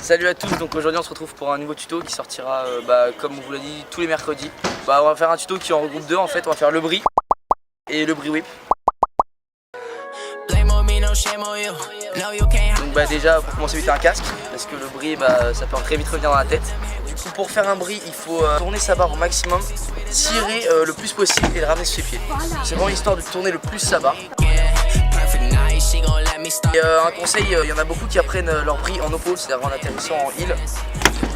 Salut à tous, donc aujourd'hui on se retrouve pour un nouveau tuto qui sortira comme on vous l'a dit tous les mercredis. On va faire un tuto qui en regroupe deux en fait, on va faire le bris et le bris whip. Donc déjà pour commencer mettez un casque parce que le bris ça peut très vite revenir dans la tête. Du coup pour faire un bris il faut tourner sa barre au maximum, tirer le plus possible et le ramener sur ses pieds. C'est vraiment histoire de tourner le plus sa barre. Et un conseil, il y en a beaucoup qui apprennent leur bris en oppo, c'est-à-dire en atterrissant en hill.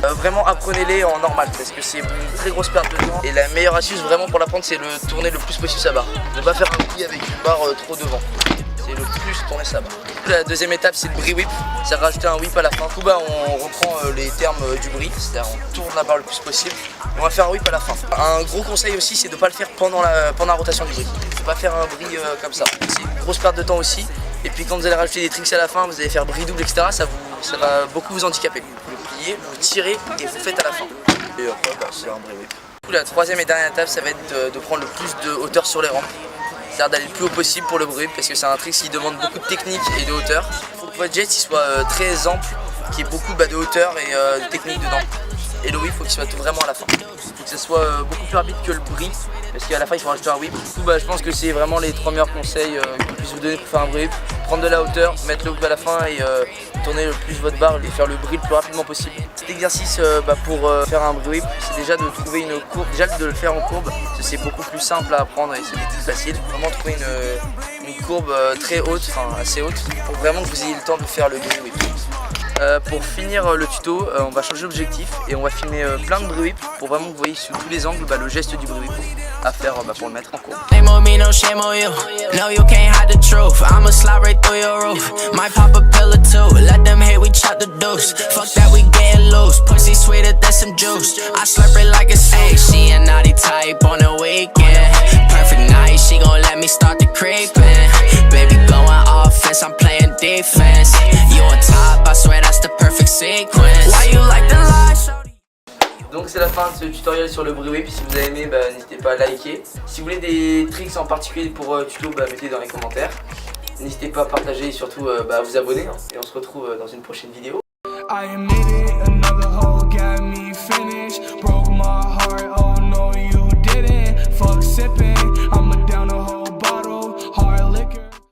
Vraiment apprenez-les en normal parce que c'est une très grosse perte de temps. Et la meilleure astuce vraiment pour l'apprendre c'est de tourner le plus possible sa barre. Ne pas faire un bris avec une barre trop devant. C'est le plus tourner sa barre. La deuxième étape c'est le bris whip, c'est rajouter un whip à la fin. Du coup on reprend les termes du bris, c'est-à-dire on tourne la barre le plus possible. Et on va faire un whip à la fin. Un gros conseil aussi c'est de ne pas le faire pendant la rotation du bris. Il ne faut pas faire un bris comme ça. C'est une grosse perte de temps aussi. Et puis quand vous allez rajouter des tricks à la fin, vous allez faire bris double etc. Ça va beaucoup vous handicaper. Vous le pliez, vous tirez et vous faites à la fin. Et après c'est un bris whip. Du coup, la troisième et dernière étape ça va être de prendre le plus de hauteur sur les rampes. C'est-à-dire d'aller le plus haut possible pour le bris parce que c'est un trick qui demande beaucoup de technique et de hauteur. Il faut que votre jet soit très ample, qu'il y ait beaucoup de hauteur et de technique dedans. Et le whip, il faut qu'il soit vraiment à la fin. Il faut que ça soit beaucoup plus rapide que le bris parce qu'à la fin il faut rajouter un whip. Du coup je pense que c'est vraiment les 3 meilleurs conseils que je puisse vous donner pour faire un bris whip. Prendre de la hauteur, mettre le whip à la fin et tourner le plus votre barre et faire le bris le plus rapidement possible. Cet exercice pour faire un bris whip, c'est déjà de trouver une courbe, déjà de le faire en courbe, c'est beaucoup plus simple à apprendre et c'est beaucoup plus facile. Vraiment trouver une courbe très haute, enfin assez haute, pour vraiment que vous ayez le temps de faire le bris whip. Pour finir le tuto, on va changer d'objectif et on va filmer plein de bris whip pour vraiment que vous voyez sous tous les angles le geste du bris whip à faire pour le mettre en cours. I'm playing defense. You on top, I swear that's the perfect sequence. Why you like the lies? Donc c'est la fin de ce tutoriel sur le bris whip. Si vous avez aimé, n'hésitez pas à liker. Si vous voulez des tricks en particulier pour tuto, mettez dans les commentaires. N'hésitez pas à partager et surtout à vous abonner. Et on se retrouve dans une prochaine vidéo. I admit it, another hoe got me finished. Broke my heart, oh no you didn't. Fuck sipping.